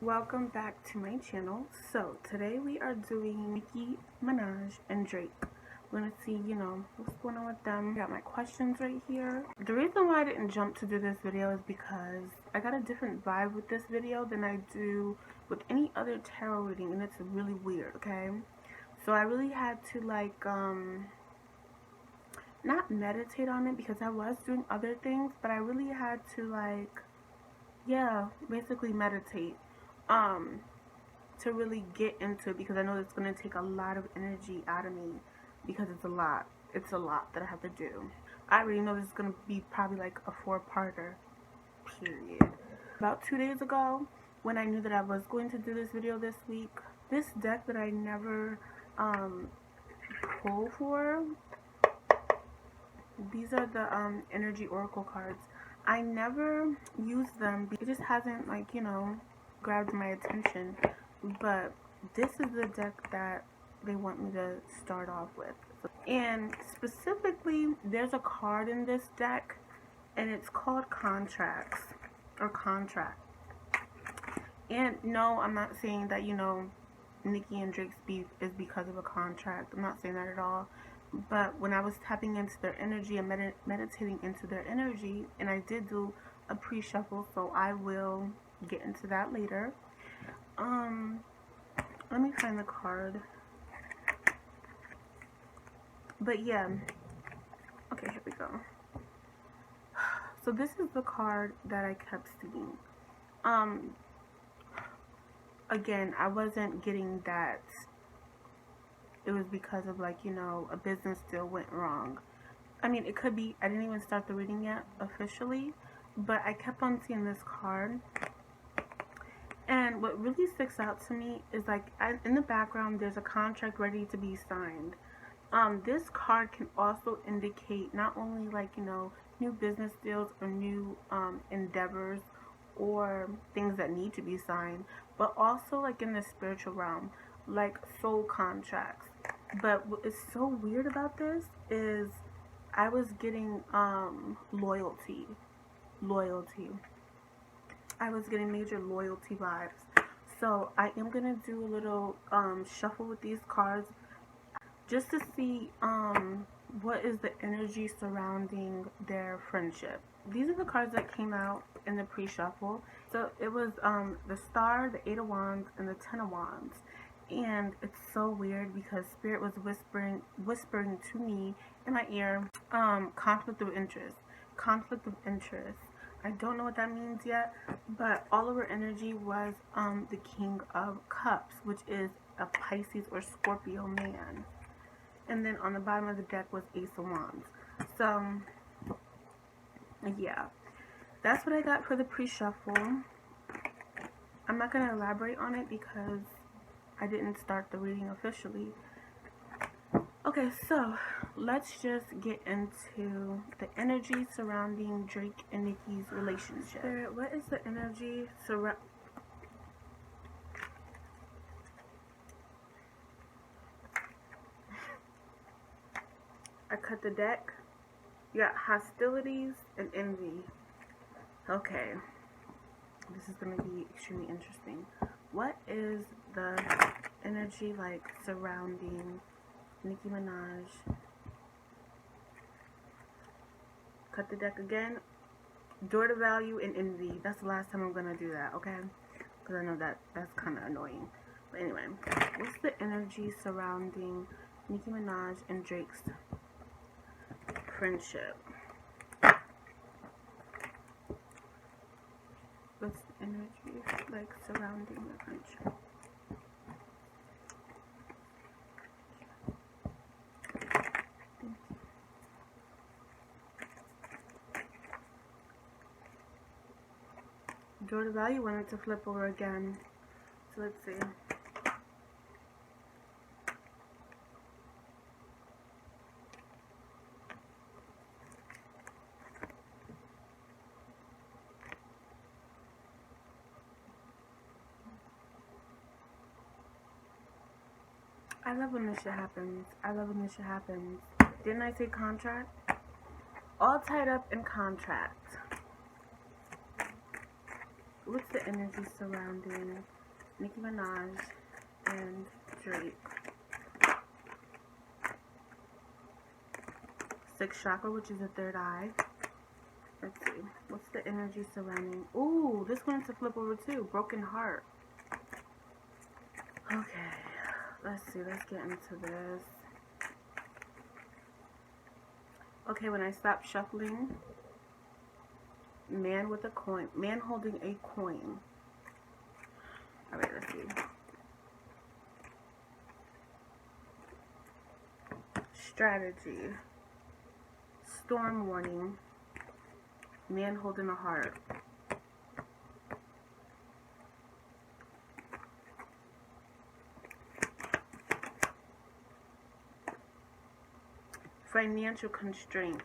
Welcome back to my channel. So today we are doing Nicki Minaj and Drake. We're gonna see, what's going on with them. I got my questions right here. The reason why I didn't jump to do this video is because I got a different vibe with this video than I do with any other tarot reading, and it's really weird, okay? So I really had to not meditate on it because I was doing other things, but I really had to basically meditate to really get into it, because I know it's going to take a lot of energy out of me because it's a lot that I have to do. I already know this is going to be probably like a 4-parter period. About 2 days ago, when I knew that I was going to do this video this week, this deck that I never pull for, these are the energy oracle cards. I never use them. It just hasn't grabbed my attention, but this is the deck that they want me to start off with. And specifically, there's a card in this deck, and it's called contracts or contract. And no, I'm not saying that Nicki and Drake's beef is because of a contract. I'm not saying that at all. But when I was tapping into their energy and meditating into their energy, and I did do a pre-shuffle, so I will get into that later. Let me find the card. But yeah, okay, here we go. So this is the card that I kept seeing. Again, I wasn't getting that it was because of a business deal went wrong. I mean, it could be. I didn't even start the reading yet officially, but I kept on seeing this card. And what really sticks out to me is in the background there's a contract ready to be signed. This card can also indicate not only new business deals or new endeavors or things that need to be signed, but also in the spiritual realm, like soul contracts. But what is so weird about this is I was getting loyalty. I was getting major loyalty vibes. So I am gonna do a little shuffle with these cards just to see what is the energy surrounding their friendship. These are the cards that came out in the pre-shuffle. So it was the Star, the 8 of Wands, and the 10 of Wands. And it's so weird because Spirit was whispering to me in my ear, conflict of interest. I don't know what that means yet, but all of her energy was the King of Cups, which is a Pisces or Scorpio man. And then on the bottom of the deck was Ace of Wands. So, yeah. That's what I got for the pre-shuffle. I'm not going to elaborate on it because I didn't start the reading officially. Okay, so let's just get into the energy surrounding Drake and Nicki's relationship. Spirit, what is the energy surrounding... I cut the deck. You got hostilities and envy. Okay. This is going to be extremely interesting. What is the energy surrounding Nicki Minaj? Cut the deck again. Door to value and envy. That's the last time I'm going to do that, okay? Because I know that's kind of annoying. But anyway, what's the energy surrounding Nicki Minaj and Drake's friendship? What's the energy surrounding the friendship? Door to value wanted to flip over again. So let's see. I love when this shit happens. Didn't I say contract? All tied up in contract. What's the energy surrounding Nicki Minaj and Drake? Sixth chakra, which is the third eye. Let's see. What's the energy surrounding? Ooh, this one's to flip over too. Broken heart. Okay. Let's see. Let's get into this. Okay, when I stop shuffling, man with a coin. Man holding a coin. Alright, let's see. Strategy. Storm warning. Man holding a heart. Financial constraints.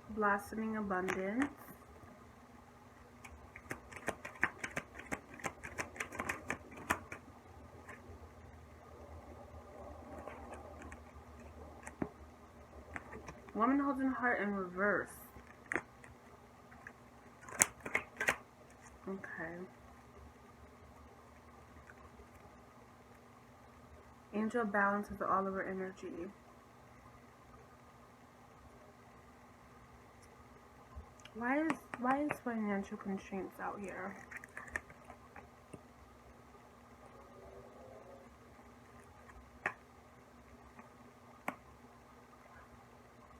Blossoming abundance. Woman holding heart in reverse. Okay. Angel balances all of her energy. Why is financial constraints out here?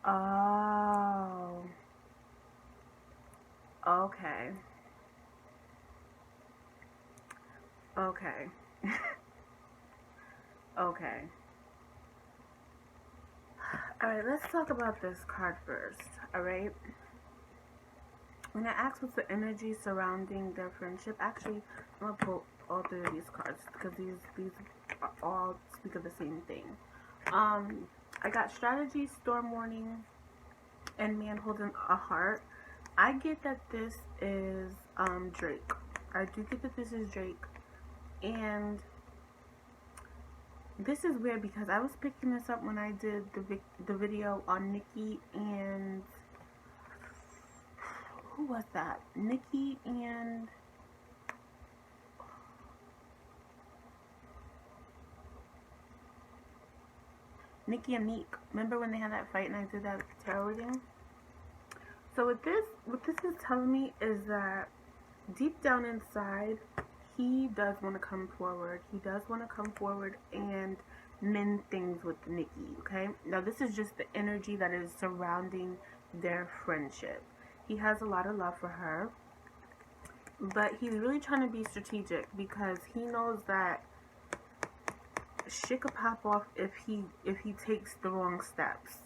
Oh. Okay. Okay. Okay. Alright, let's talk about this card first. Alright? When I asked what's the energy surrounding their friendship, actually, I'm going to pull all three of these cards because these all speak of the same thing. I got strategy, storm warning, and man holding a heart. I get that this is Drake. I do get that this is Drake. And this is weird because I was picking this up when I did the video on Nicki and who was that? Nicki and Meek. Remember when they had that fight and I did that tarot reading? So what this is telling me is that deep down inside, he does want to come forward. He does want to come forward and mend things with Nicki, okay? Now, this is just the energy that is surrounding their friendship. He has a lot of love for her, but he's really trying to be strategic because he knows that shit could pop off if he takes the wrong steps.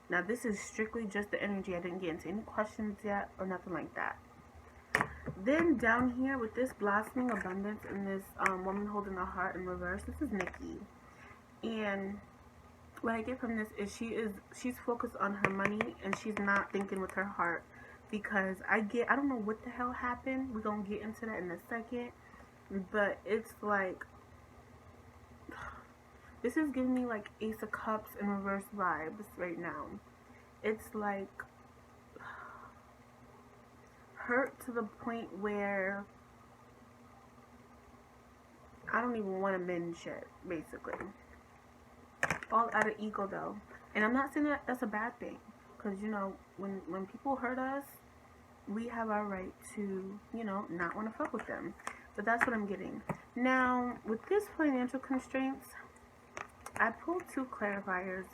Now, this is strictly just the energy. I didn't get into any questions yet or nothing like that. Then down here with this blossoming abundance and this woman holding a heart in reverse, this is Nicki. And what I get from this is she's focused on her money and she's not thinking with her heart. Because I don't know what the hell happened. We're going to get into that in a second. But it's like, this is giving me like Ace of Cups in reverse vibes right now. It's like hurt to the point where I don't even want to mend shit, basically. All out of ego though. And I'm not saying that that's a bad thing. Because, you know, when people hurt us, we have our right to, you know, not want to fuck with them. But that's what I'm getting. Now, with this financial constraints, I pulled two clarifiers.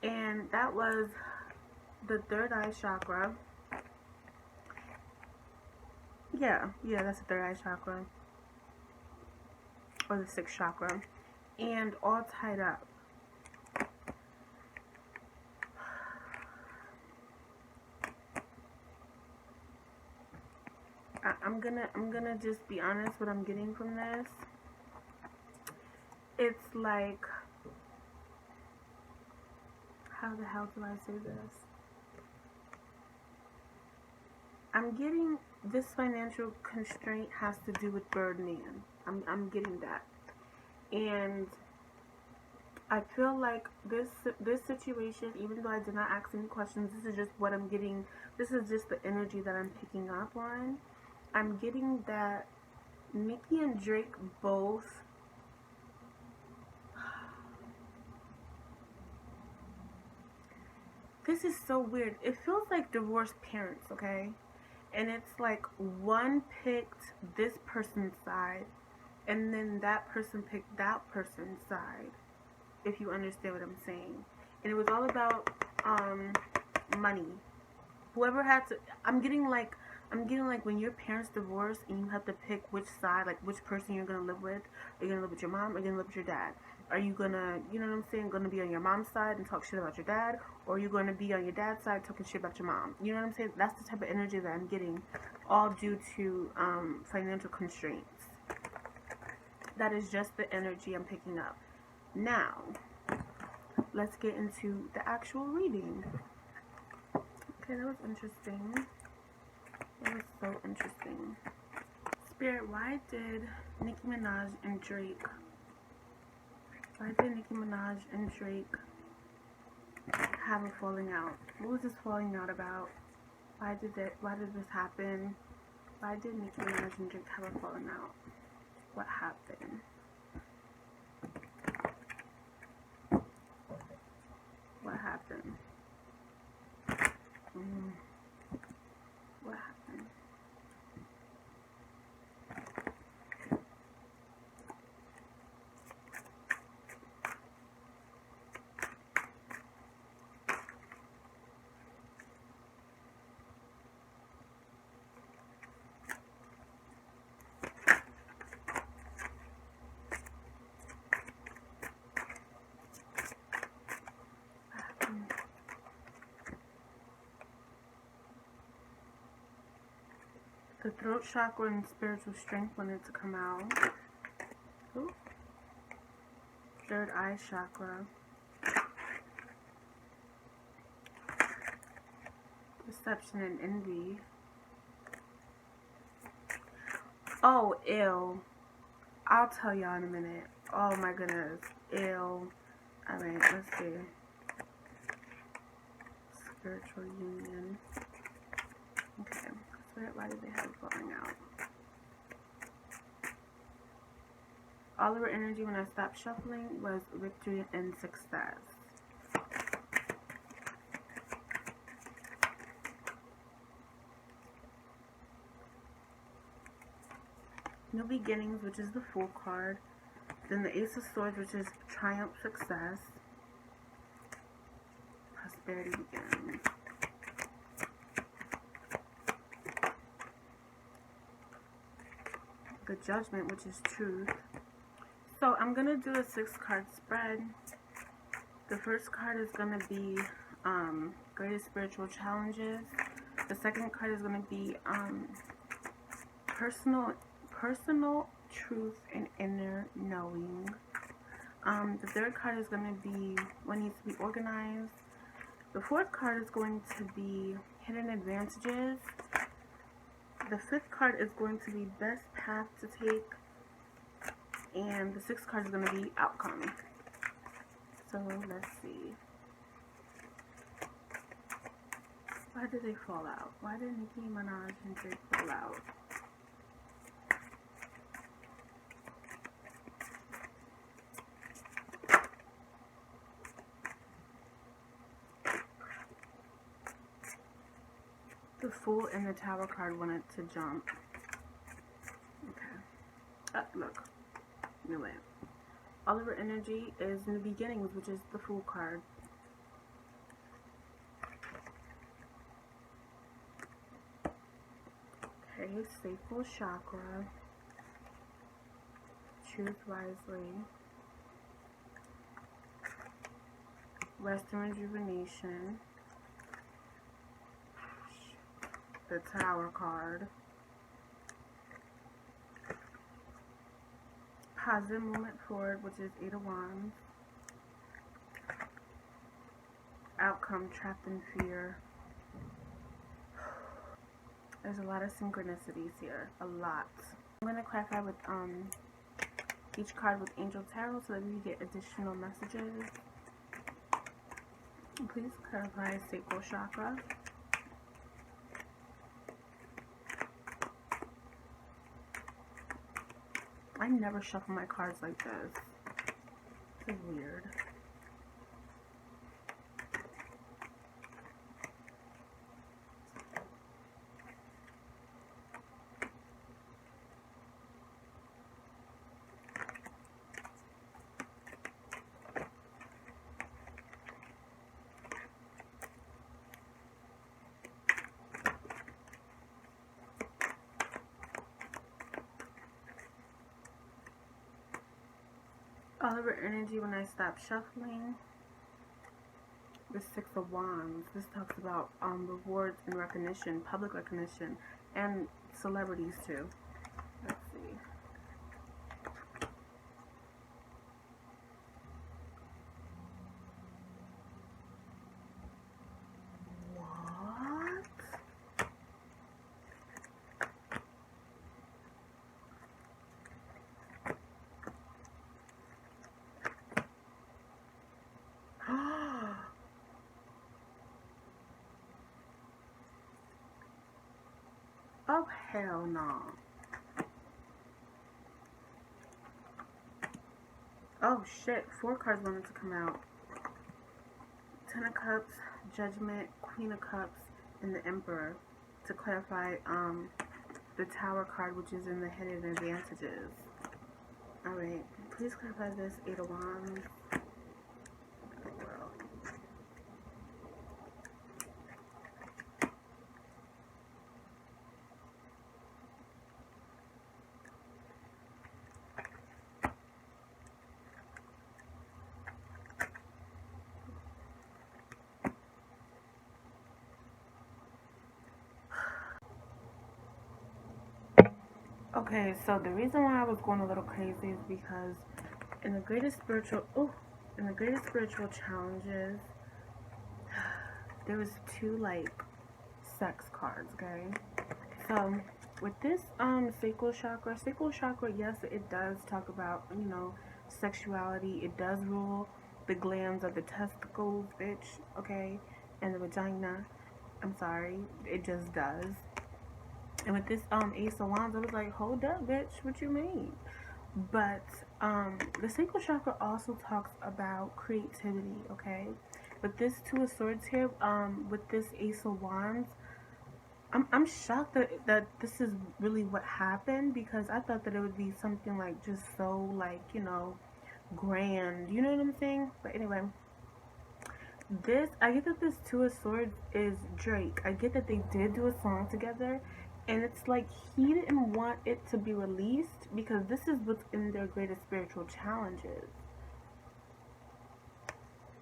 And that was the third eye chakra. Yeah, that's the third eye chakra. Or the sixth chakra. And all tied up. I'm gonna just be honest what I'm getting from this. It's like, how the hell do I say this? I'm getting this financial constraint has to do with Birdman. I'm getting that. And I feel like this situation, even though I did not ask any questions, this is just what I'm getting. This is just the energy that I'm picking up on. I'm getting that Nicki and Drake both. This is so weird. It feels like divorced parents, okay? And it's like one picked this person's side, and then that person picked that person's side, if you understand what I'm saying. And it was all about money. Whoever had to, I'm getting like when your parents divorce and you have to pick which side, like which person you're gonna live with. Are you gonna live with your mom or are you gonna live with your dad? Are you gonna, you know what I'm saying, gonna be on your mom's side and talk shit about your dad, or are you gonna be on your dad's side talking shit about your mom? You know what I'm saying? That's the type of energy that I'm getting, all due to financial constraints. That is just the energy I'm picking up. Now, let's get into the actual reading. Okay, that was interesting. It was so interesting. Spirit, why did Nicki Minaj and Drake have a falling out? What was this falling out about? Why did this happen? Why did Nicki Minaj and Drake have a falling out? What happened? What happened? What happened? The throat chakra and spiritual strength wanted to come out. Ooh. Third eye chakra. Deception and envy. Oh, ill. I'll tell y'all in a minute. Oh my goodness. Ill. Alright, let's see. Spiritual union. Okay. Why did they have it falling out? All of her energy when I stopped shuffling was victory and success. New beginnings, which is the Fool card. Then the Ace of Swords, which is triumph, success. Prosperity begins. The Judgment, which is truth. So I'm gonna do a 6-card spread. The first card is gonna be greatest spiritual challenges. The second card is gonna be personal truth and inner knowing. The third card is gonna be what needs to be organized. The fourth card is going to be hidden advantages. The fifth card is going to be best path to take. And the sixth card is going to be outcome. So let's see. Why did they fall out? Why did Nicki Minaj and Drake fall out? The Fool and the Tower card wanted to jump. Okay. Look. Knew it. All of her energy is in the beginnings, which is the Fool card. Okay, Sacral Chakra. Choose wisely. Rest and rejuvenation. The Tower card. Positive movement forward, which is 8 of Wands. Outcome, trapped in fear. There's a lot of synchronicities here. A lot. I'm gonna clarify with each card with Angel Tarot so that we get additional messages. Please clarify sacral chakra. I never shuffle my cards like this. This is weird. All of our energy when I stop shuffling. The Six of Wands. This talks about rewards and recognition, public recognition, and celebrities too. Let's see. What? Oh, hell no. Oh, shit. 4 cards wanted to come out. 10 of Cups, Judgment, Queen of Cups, and the Emperor. To clarify, the Tower card, which is in the hidden advantages. Alright. Please clarify this 8 of Wands. Okay, so the reason why I was going a little crazy is because in the greatest spiritual challenges, there was 2 like sex cards, okay? So with this sacral chakra, yes, it does talk about, you know, sexuality. It does rule the glands of the testicles, bitch, okay, and the vagina. I'm sorry, it just does. And with this Ace of Wands, I was like, hold up, bitch, what you mean? But the sacral chakra also talks about creativity, okay? With this 2 of Swords here, with this Ace of Wands, I'm shocked that this is really what happened, because I thought that it would be something like just so like, you know, grand, you know what I'm saying? But anyway, I get that this 2 of Swords is Drake. I get that they did do a song together, and it's like he didn't want it to be released because this is what's in their greatest spiritual challenges.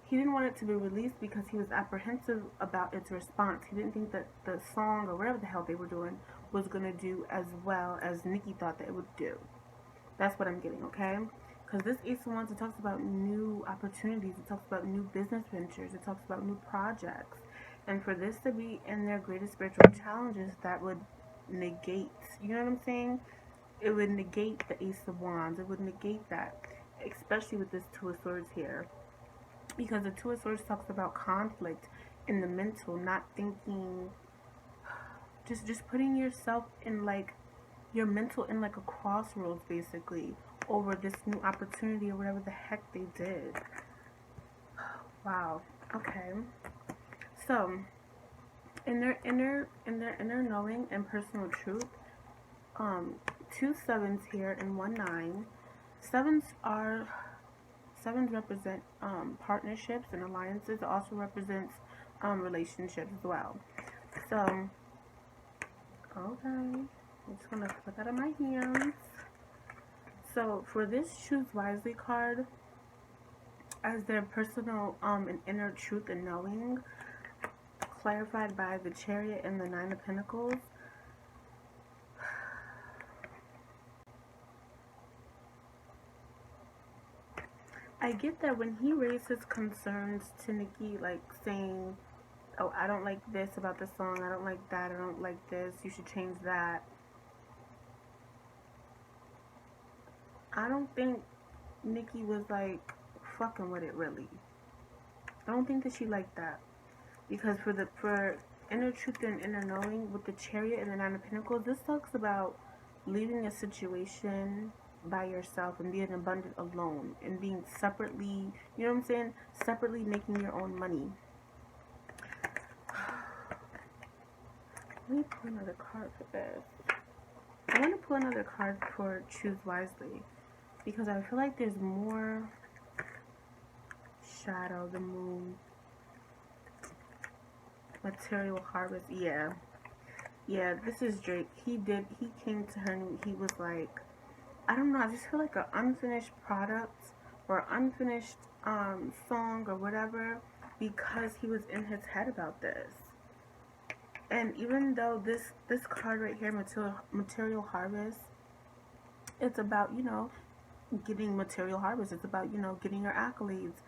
He didn't want it to be released because he was apprehensive about its response. He didn't think that the song or whatever the hell they were doing was going to do as well as Nicki thought that it would do. That's what I'm getting, okay? Because this Ace of Wands, it talks about new opportunities. It talks about new business ventures. It talks about new projects. And for this to be in their greatest spiritual challenges, that would negate, you know what I'm saying? It would negate the Ace of Wands. It would negate that, especially with this 2 of Swords here. Because the 2 of Swords talks about conflict in the mental, not thinking, just putting yourself in like, your mental in like a crossroads basically over this new opportunity or whatever the heck they did. Wow. Okay. So in their inner knowing and personal truth, 2 sevens here and 1 9. Sevens represent partnerships and alliances. It also represents relationships as well. So, okay, I'm just gonna flip out of my hands. So for this Choose Wisely card, as their personal and inner truth and knowing, clarified by the Chariot and the 9 of Pentacles. I get that when he raised his concerns to Nicki, like saying, oh, I don't like this about the song, I don't like that, I don't like this, you should change that. I don't think Nicki was like fucking with it really. I don't think that she liked that because for inner truth and inner knowing with the Chariot and the Nine of Pentacles, this talks about leaving a situation by yourself and being abundant alone and being separately. You know what I'm saying? Separately making your own money. Let me pull another card for this. I want to pull another card for Choose Wisely because I feel like there's more shadow, the moon, material harvest. Yeah, this is Drake. He came to her and he was like, I don't know, I just feel like an unfinished product or unfinished song or whatever because he was in his head about this. And even though this card right here, material harvest, it's about, you know, getting material harvest. It's about, you know, getting your accolades.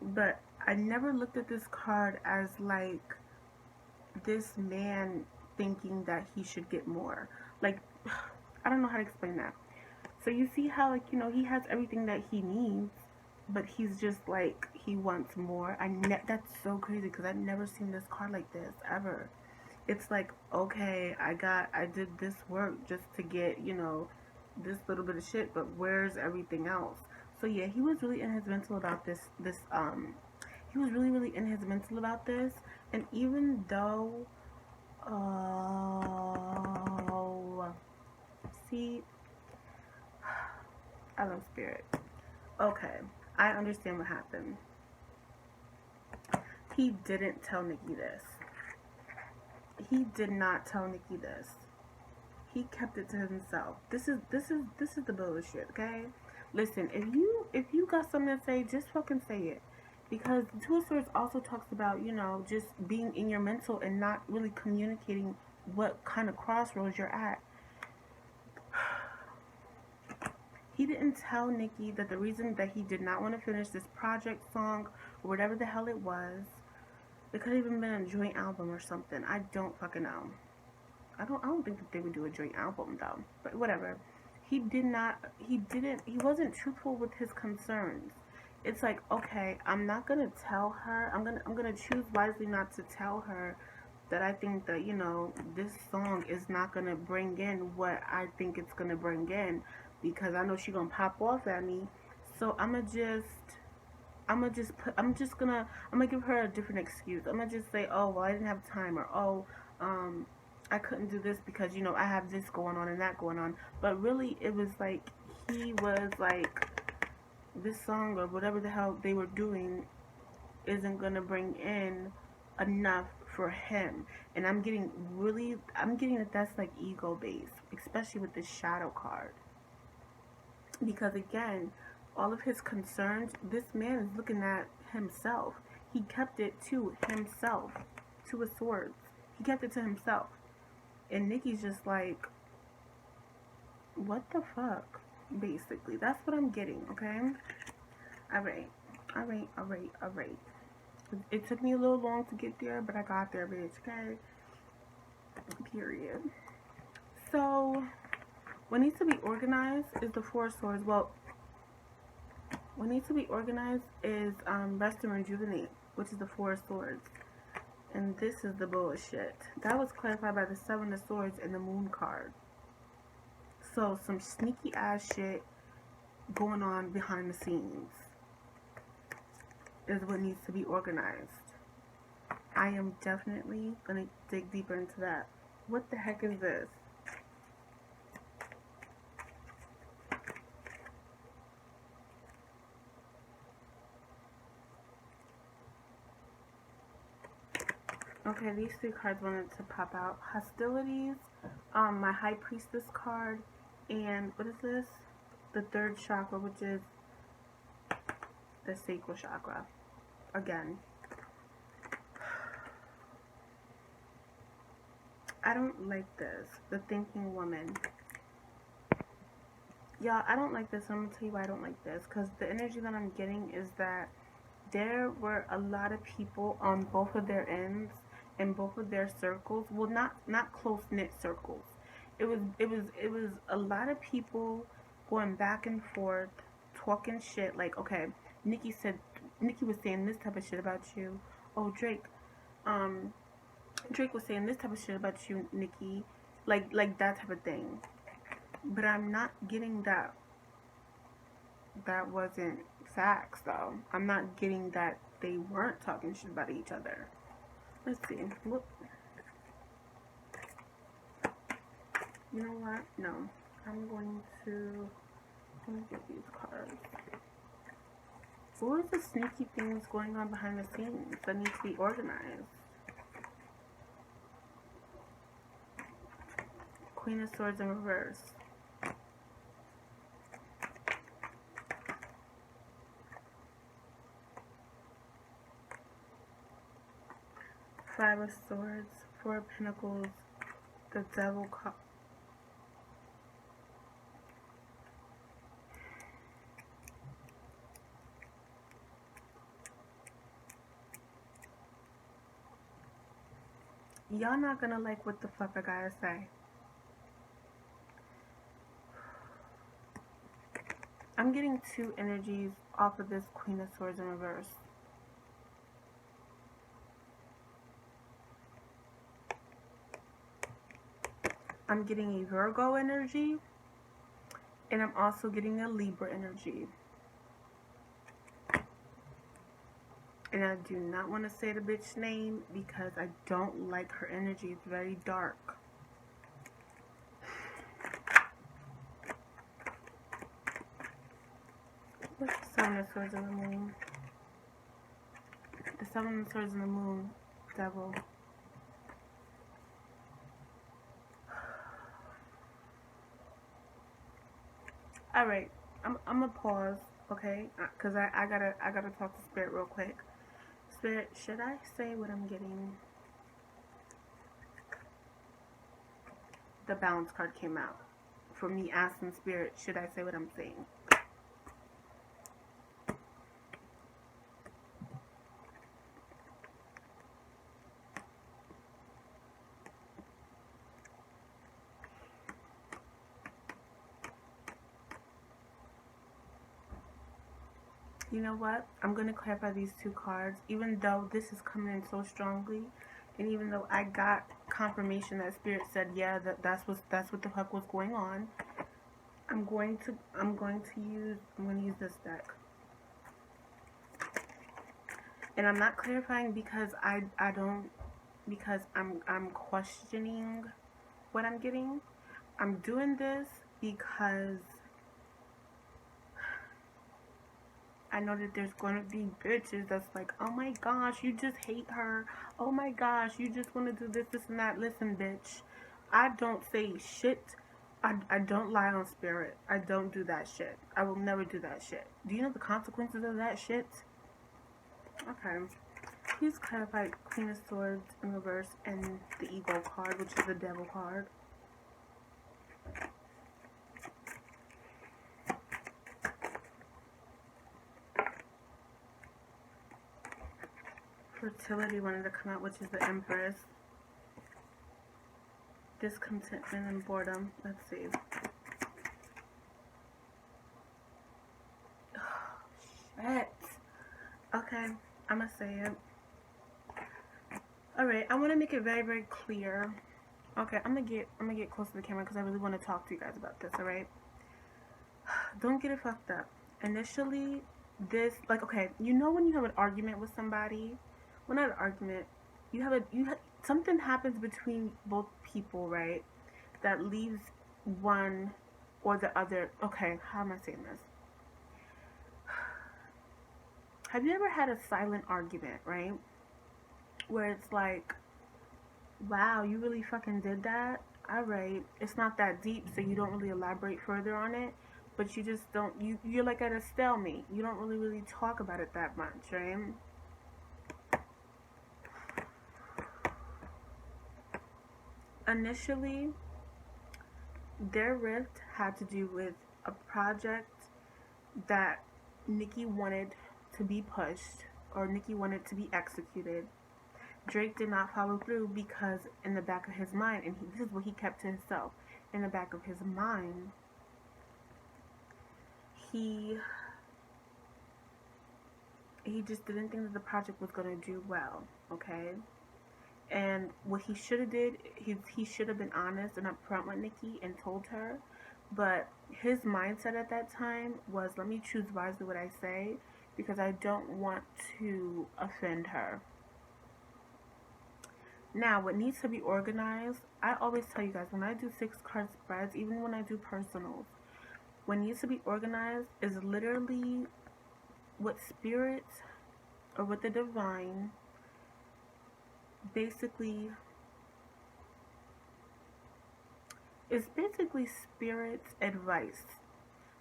But I never looked at this card as like this man thinking that he should get more. Like, I don't know how to explain that. So you see how, like, you know, he has everything that he needs, but he's just like, he wants more. That's so crazy because I've never seen this card like this ever. It's like, okay, I did this work just to get, you know, this little bit of shit, but where's everything else? So yeah, he was really in his mental about he was really in his mental about this. And even though, oh, see, I love spirit. Okay, I understand what happened. He didn't tell Nicki this. He did not tell Nicki this. He kept it to himself. This is the bullshit, okay? Listen, if you got something to say, just fucking say it. Because the Two of Swords also talks about, you know, just being in your mental and not really communicating what kind of crossroads you're at. He didn't tell Nicki that the reason that he did not want to finish this project song or whatever the hell it was, it could have even been a joint album or something. I don't fucking know. I don't think that they would do a joint album though. But whatever. He wasn't truthful with his concerns. It's like, okay, I'm not gonna tell her. I'm gonna choose wisely not to tell her that I think that, you know, this song is not gonna bring in what I think it's gonna bring in because I know she's gonna pop off at me. So I'm gonna give her a different excuse. I'm gonna just say, oh well, I didn't have time, or oh, I couldn't do this because, you know, I have this going on and that going on. But really, it was like he was like, this song or whatever the hell they were doing isn't gonna bring in enough for him. And I'm getting that that's like ego based, especially with this shadow card. Because again, all of his concerns, this man is looking at himself. He kept it to himself. Two of Swords. He kept it to himself. And Nicki's just like, what the fuck? Basically. That's what I'm getting, okay? Alright. It took me a little long to get there, but I got there, bitch, okay? Period. So, what needs to be organized is the Four of Swords. Well, what needs to be organized is rest and rejuvenate, which is the Four of Swords. And this is the bullshit. That was clarified by the Seven of Swords and the Moon card. So some sneaky ass shit going on behind the scenes is what needs to be organized. I am definitely going to dig deeper into that. What the heck is this? Okay, these three cards wanted to pop out. Hostilities, my High Priestess card, and what is this? The third chakra, which is the sacral chakra. Again. I don't like this. The thinking woman. Y'all, I don't like this. I'm going to tell you why I don't like this. Because the energy that I'm getting is that there were a lot of people on both of their ends in both of their circles. Well, not close knit circles. It was a lot of people going back and forth, talking shit. Like, okay, Nicki said, Nicki was saying this type of shit about you. Oh, um, Drake was saying this type of shit about you, Nicki. Like that type of thing. But I'm not getting that. That wasn't facts, though. I'm not getting that they weren't talking shit about each other. Let's see. Whoop. You know what? No. I'm going to... Let me get these cards. What is the sneaky things going on behind the scenes that need to be organized? Queen of Swords in reverse. Five of Swords, Four of Pentacles, the Devil card. Y'all not gonna like what the fuck I gotta say. I'm getting two energies off of this Queen of Swords in reverse. I'm getting a Virgo energy, and I'm also getting a Libra energy. And I do not want to say the bitch name because I don't like her energy. It's very dark. What's the Seven of Swords in the Moon? The Seven of Swords in the Moon, Devil. Alright, I'm gonna pause, okay? Cause I gotta talk to Spirit real quick. Spirit, should I say what I'm getting? The Balance card came out. For me asking Spirit, should I say what I'm saying? You know what? I'm going to clarify these two cards, even though this is coming in so strongly, and even though I got confirmation that Spirit said, yeah, that's what the fuck was going on. I'm going to use this deck. And I'm not clarifying because because I'm questioning what I'm getting. I'm doing this because I know that there's going to be bitches that's like, oh my gosh, you just hate her. Oh my gosh, you just want to do this, this, and that. Listen, bitch, I don't say shit. I don't lie on Spirit. I don't do that shit. I will never do that shit. Do you know the consequences of that shit? Okay. Please clarify Queen of Swords in reverse and the Ego card, which is the Devil card. Fertility wanted to come out, which is the Empress. Discontentment and boredom. Let's see. Oh, shit. Okay, I'm gonna say it. Alright, I want to make it very, very clear. Okay, I'm gonna get close to the camera because I really want to talk to you guys about this, alright? Don't get it fucked up. Initially, this, like, okay, you know when you have an argument with somebody? Well, not an argument. Something happens between both people, right? That leaves one or the other. Okay, how am I saying this? Have you ever had a silent argument, right? Where it's like, wow, you really fucking did that? Alright. It's not that deep, so you don't really elaborate further on it. But you just don't, you're like at a stalemate. You don't really talk about it that much, right? Initially, their rift had to do with a project that Nicki wanted to be pushed, or Nicki wanted to be executed. Drake did not follow through because in the back of his mind, and this is what he kept to himself, in the back of his mind, he just didn't think that the project was going to do well, okay? And what he should have did, he should have been honest and upfront with Nicki and told her. But his mindset at that time was, let me choose wisely what I say because I don't want to offend her. Now, what needs to be organized, I always tell you guys, when I do 6-card spreads, even when I do personals, what needs to be organized is literally what spirit or what the divine basically is basically spirit's advice.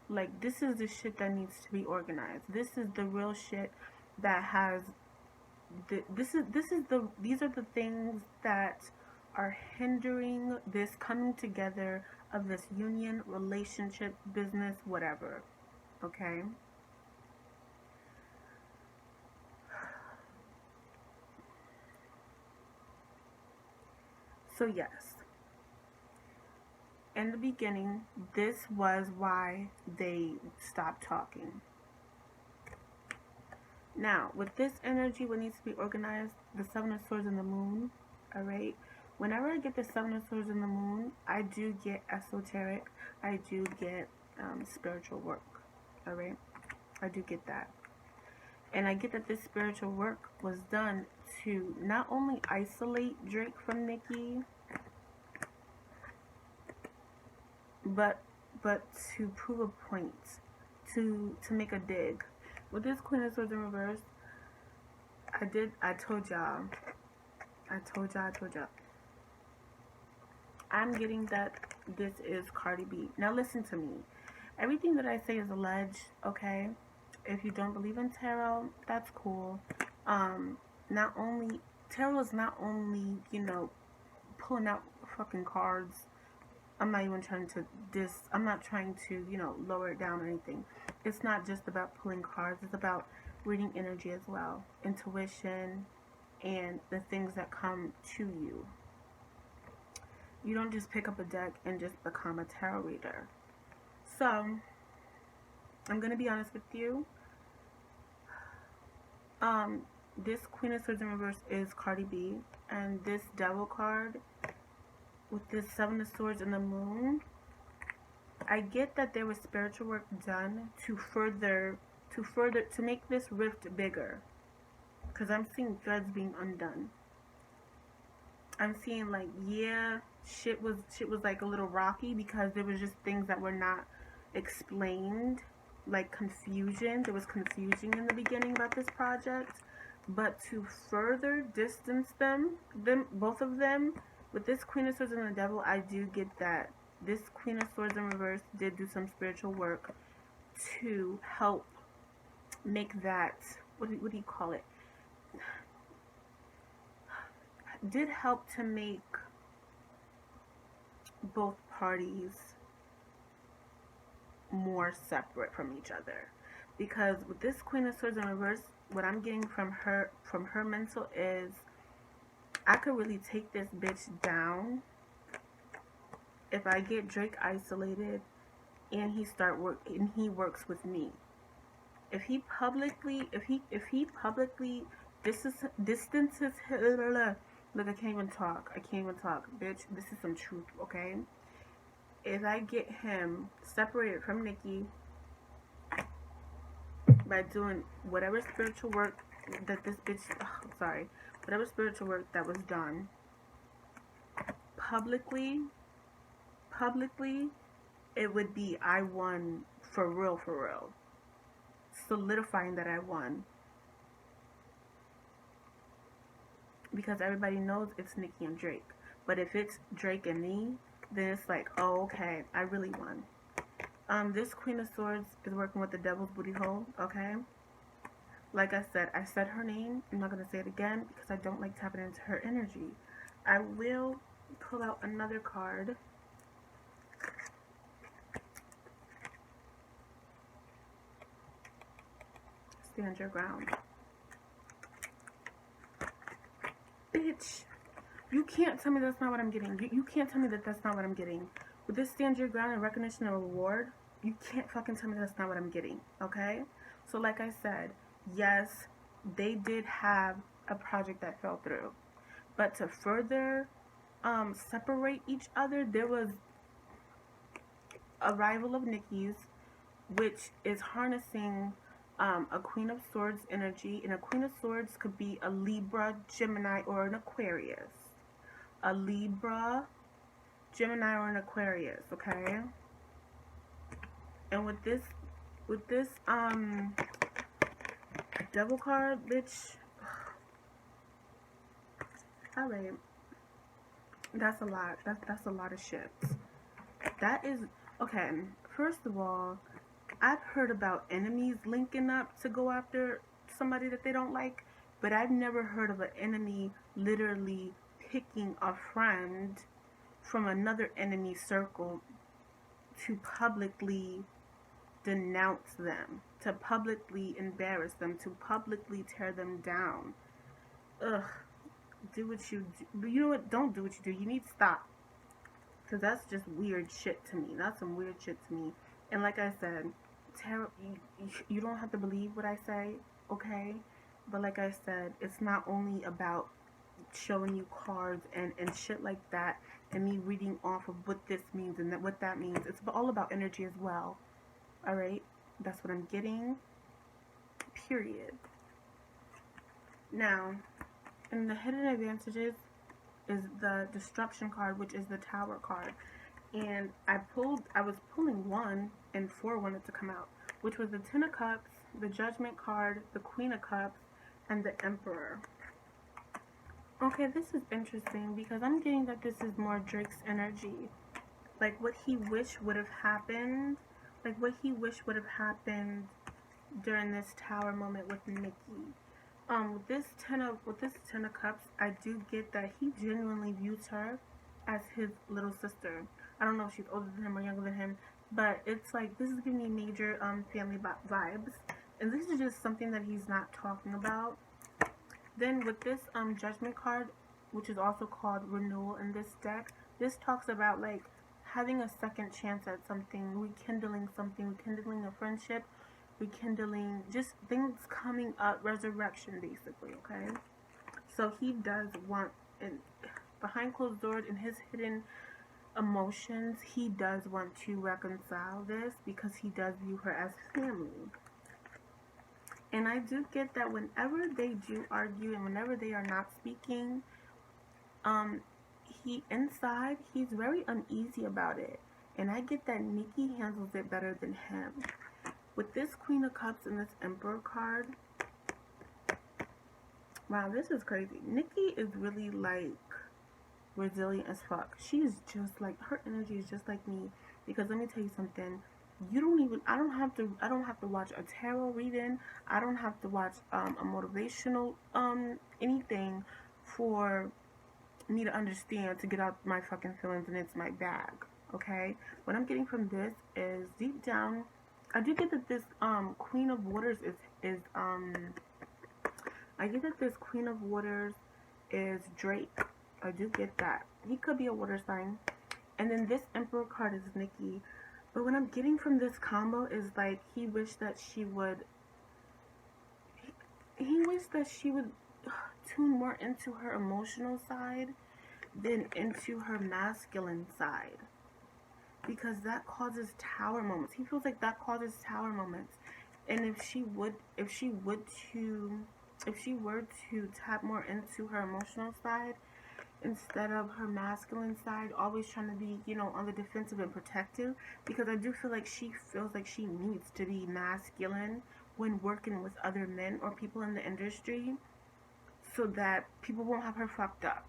Like, this is the shit that needs to be organized. This is the real shit that has these are the things that are hindering this coming together of this union, relationship, business, whatever. Okay? So yes, in the beginning, this was why they stopped talking. Now, with this energy, what needs to be organized, the Seven of Swords and the Moon, alright? Whenever I get the Seven of Swords and the Moon, I do get esoteric, I do get spiritual work, alright? I do get that. And I get that this spiritual work was done to not only isolate Drake from Nicki, but to prove a point, to make a dig. With this Queen of Swords in reverse, I told y'all. I'm getting that this is Cardi B. Now listen to me. Everything that I say is alleged, okay? If you don't believe in tarot, that's cool. Tarot is not only, you know, pulling out fucking cards. I'm not even trying to I'm not trying to, you know, lower it down or anything. It's not just about pulling cards. It's about reading energy as well. Intuition and the things that come to you. You don't just pick up a deck and just become a tarot reader. So, I'm going to be honest with you. This Queen of Swords in reverse is Cardi B. And this Devil card with this Seven of Swords and the Moon, I get that there was spiritual work done to make this rift bigger, because I'm seeing threads being undone. I'm seeing, like, yeah, shit was like a little rocky because there was just things that were not explained, like confusion. There was confusion in the beginning about this project, but to further distance them both of them, with this Queen of Swords and the Devil, I do get that this Queen of Swords in reverse did do some spiritual work to help make that, what do you call it? Did help to make both parties more separate from each other. Because with this Queen of Swords in reverse, what I'm getting from her mental is, I could really take this bitch down if I get Drake isolated and he works with me. If he publicly distances look, I can't even talk, bitch. This is some truth, okay? If I get him separated from Nicki by doing whatever spiritual work that this bitch, whatever spiritual work that was done publicly, it would be I won for real, solidifying that I won, because everybody knows it's Nicki and Drake. But if it's Drake and me, then it's like, oh, okay, I really won. This Queen of Swords is working with the Devil's Booty Hole, okay? Like I said her name. I'm not going to say it again because I don't like tapping into her energy. I will pull out another card. Stand your ground. Bitch, you can't tell me that's not what I'm getting. You can't tell me that that's not what I'm getting. With this stand your ground and recognition and reward, You can't fucking tell me that's not what I'm getting, okay? So, like I said, yes, they did have a project that fell through. But to further separate each other, there was a rival of Nicki's, which is harnessing a Queen of Swords energy. And a Queen of Swords could be a Libra, Gemini, or an Aquarius. A Libra, Gemini, or an Aquarius, okay? And with this devil card, bitch, alright. That's a lot. That's a lot of ships. That is okay. First of all, I've heard about enemies linking up to go after somebody that they don't like, but I've never heard of an enemy literally picking a friend from another enemy circle to publicly denounce them, to publicly embarrass them, to publicly tear them down. Ugh. Do what you do. You know what? Don't do what you do. You need to stop. Because that's just weird shit to me. That's some weird shit to me. And like I said, you don't have to believe what I say, okay? But like I said, it's not only about showing you cards and shit like that and me reading off of what this means and what that means. It's all about energy as well. Alright? That's what I'm getting. Period. Now, in the hidden advantages is the disruption card, which is the tower card. And I was pulling one and four wanted to come out, which was the Ten of Cups, the Judgment card, the Queen of Cups, and the Emperor. Okay, this is interesting because I'm getting that this is more Drake's energy. Like what he wished would have happened, during this tower moment with Nicki. With this ten of cups, I do get that he genuinely views her as his little sister. I don't know if she's older than him or younger than him, but it's like this is giving me major family vibes, and this is just something that he's not talking about. Then with this judgment card, which is also called renewal in this deck, this talks about like having a second chance at something, rekindling a friendship, rekindling just things coming up, resurrection basically, okay? So he does want, and behind closed doors in his hidden emotions, he does want to reconcile this because he does view her as family. And I do get that whenever they do argue and whenever they are not speaking, he's very uneasy about it. And I get that Nicki handles it better than him. With this Queen of Cups and this Emperor card, wow, this is crazy. Nicki is really like resilient as fuck. She's just like, her energy is just like me. Because let me tell you something. I don't have to watch a tarot reading. I don't have to watch a motivational anything for me to understand, to get out my fucking feelings, and it's my bag. Okay? What I'm getting from this is deep down, I do get that this Queen of Waters I get that this Queen of Waters is Drake. I do get that. He could be a water sign. And then this Emperor card is Nicki. But what I'm getting from this combo is like he wished that she would tune more into her emotional side than into her masculine side. Because that causes tower moments. He feels like that causes tower moments. And if she were to tap more into her emotional side instead of her masculine side, always trying to be, on the defensive and protective, because I do feel like she feels like she needs to be masculine when working with other men or people in the industry so that people won't have her fucked up.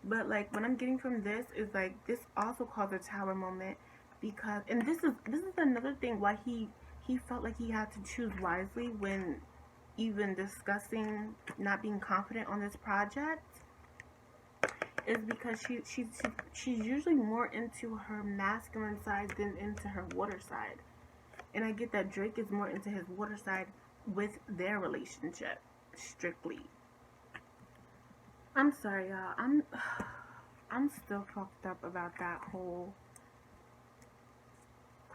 But like what I'm getting from this is like this also caused a tower moment because, and this is another thing why he felt like he had to choose wisely when even discussing not being confident on this project, is because she's usually more into her masculine side than into her water side. And I get that Drake is more into his water side with their relationship, strictly. I'm sorry, y'all. I'm still fucked up about that whole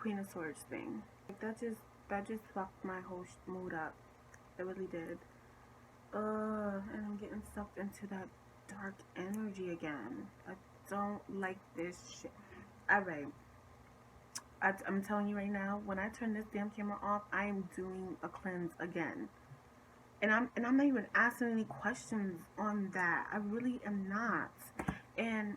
Queen of Swords thing. Like, that just fucked my whole mood up. It really did. And I'm getting sucked into that dark energy again. I don't like this shit. Alright. I'm telling you right now, when I turn this damn camera off, I am doing a cleanse again. And I'm not even asking any questions on that. I really am not. And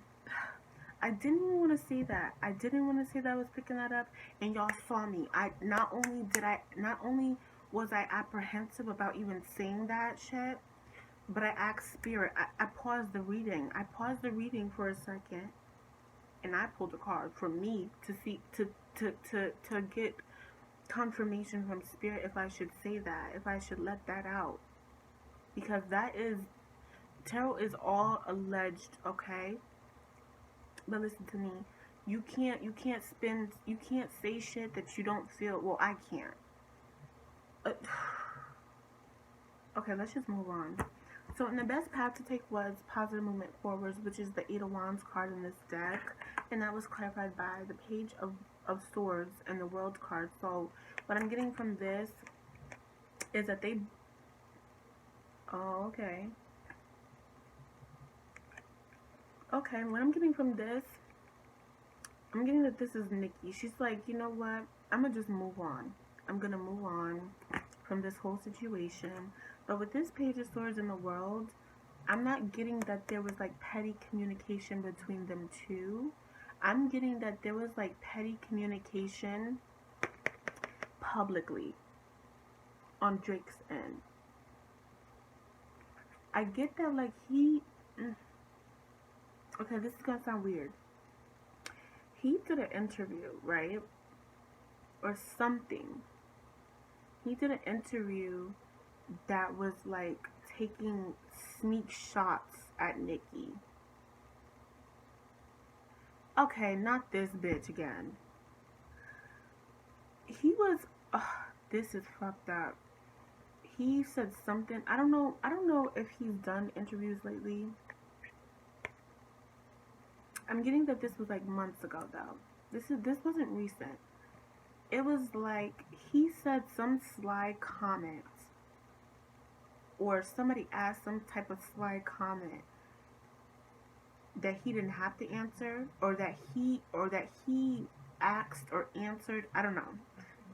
I didn't even want to say that. I didn't want to say that I was picking that up, and y'all saw me. Not only was I apprehensive about even saying that shit, but I asked Spirit. I paused the reading. I paused the reading for a second, and I pulled a card for me to see to get confirmation from Spirit if I should say that, if I should let that out, because that is tarot is all alleged, okay? But listen to me. You can't say shit that you don't feel. Well, I can't. Okay, let's just move on. So, and the best path to take was positive movement forwards, which is the Eight of Wands card in this deck, and that was clarified by the Page of Swords and the World card. So, what I'm getting from this is that they. Oh, okay. Okay, what I'm getting from this, I'm getting that this is Nicki. She's like, you know what? I'm gonna just move on. I'm gonna move on from this whole situation. But with this Page of Swords in the World, I'm not getting that there was like petty communication between them two. I'm getting that there was like petty communication publicly on Drake's end. I get that, like, he. Okay, this is gonna sound weird. He did an interview, right? Or something. He did an interview that was like taking sneak shots at Nicki. Okay, not this bitch again. He was. This is fucked up. He said something. I don't know if he's done interviews lately. I'm getting that this was like months ago though. This wasn't recent. It was like he said some sly comment, or somebody asked some type of sly comment that he didn't have to answer, or that he asked or answered. I don't know.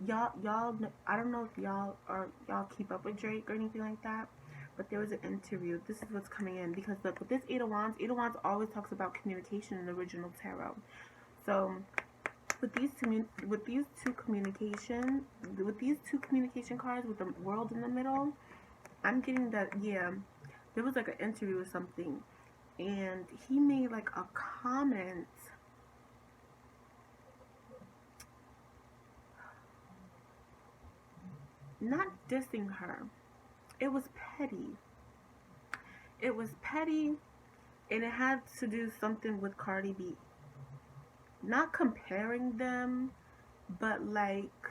Y'all I don't know if y'all keep up with Drake or anything like that, but there was an interview. This is what's coming in, because look, with this Eight of Wands always talks about communication in the original tarot. So with these two communication cards with the World in the middle, I'm getting that, yeah, there was like an interview or something, and he made like a comment. Not dissing her. It was petty. It was petty, and it had to do something with Cardi B. Not comparing them, but like,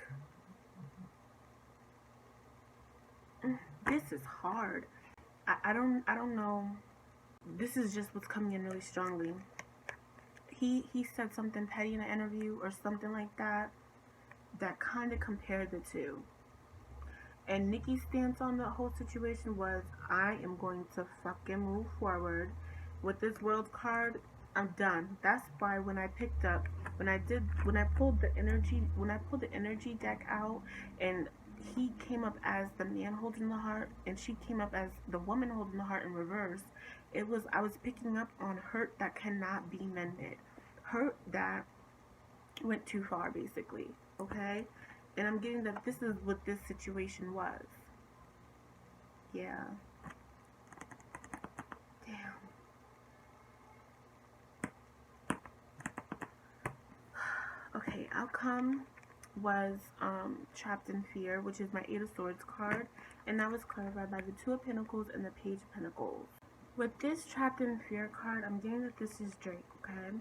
this is hard. I don't know. This is just what's coming in really strongly. He said something petty in an interview or something like that kind of compared the two. And Nicki's stance on the whole situation was, I am going to fucking move forward. With this World card, I'm done. That's why when I pulled the energy deck out, and he came up as the man holding the heart, and she came up as the woman holding the heart in reverse, I was picking up on hurt that cannot be mended. Hurt that went too far, basically. Okay? And I'm getting that this is what this situation was. Yeah. Damn. Okay, outcome was Trapped in Fear, which is my Eight of Swords card. And that was clarified by the Two of Pentacles and the Page of Pentacles. With this Trapped in Fear card, I'm getting that this is Drake, okay?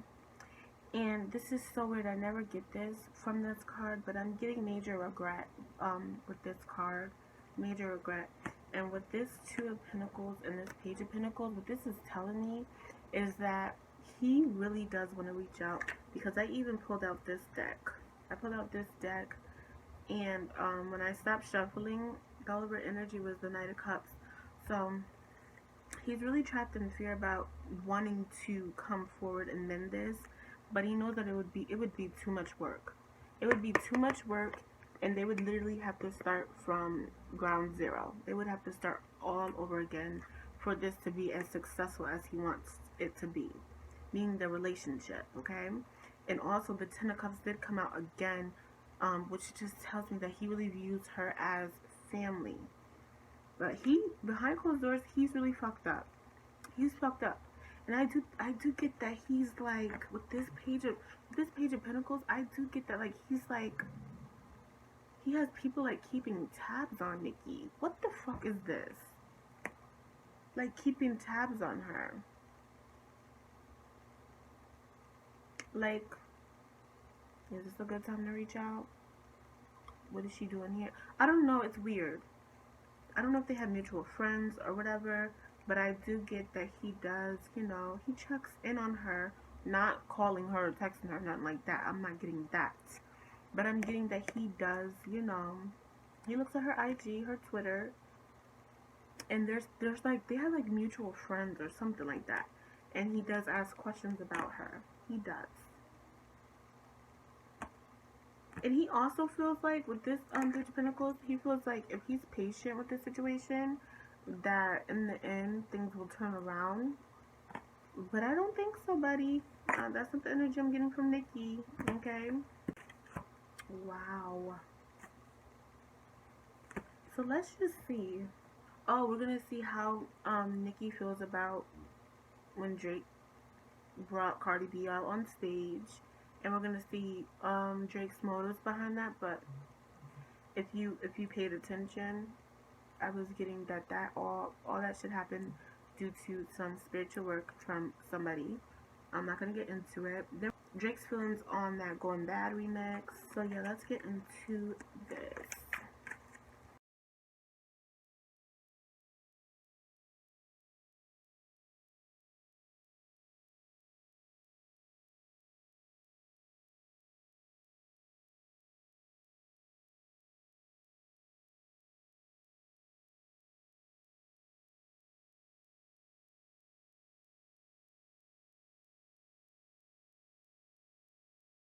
And this is so weird. I never get this from this card, but I'm getting major regret with this card. Major regret. And with this Two of Pentacles and this Page of Pentacles, what this is telling me is that he really does want to reach out, because I even pulled out this deck. I pulled out this deck, and when I stopped shuffling, the Oliver energy was the Knight of Cups. So he's really trapped in fear about wanting to come forward and mend this, but he knows that it would be too much work. It would be too much work, and they would literally have to start from ground zero. They would have to start all over again for this to be as successful as he wants it to be, meaning the relationship, okay? And also the Ten of Cups did come out again, which just tells me that he really views her as family. But he, behind closed doors, he's really fucked up. He's fucked up. And I do get that he's like, with this page of Pentacles, I do get that, like, he's like, he has people like keeping tabs on Nicki. What the fuck is this? Like, keeping tabs on her. Like, is this a good time to reach out? What is she doing here? I don't know. It's weird. I don't know if they have mutual friends or whatever, but I do get that he does, he checks in on her, not calling her or texting her, nothing like that. I'm not getting that. But I'm getting that he does, he looks at her IG, her Twitter, and there's like, they have like mutual friends or something like that. And he does ask questions about her. He does. And he also feels like with this Page of Pentacles, he feels like if he's patient with this situation, that in the end things will turn around. But I don't think so, buddy. That's not the energy I'm getting from Nicki. Okay. Wow. So let's just see. Oh, we're gonna see how Nicki feels about when Drake brought Cardi B out on stage. And we're gonna see Drake's motives behind that. But if you paid attention, I was getting that all that should happen due to some spiritual work from somebody. I'm not gonna get into it. Drake's feelings on that Going Bad remix. So yeah, let's get into this.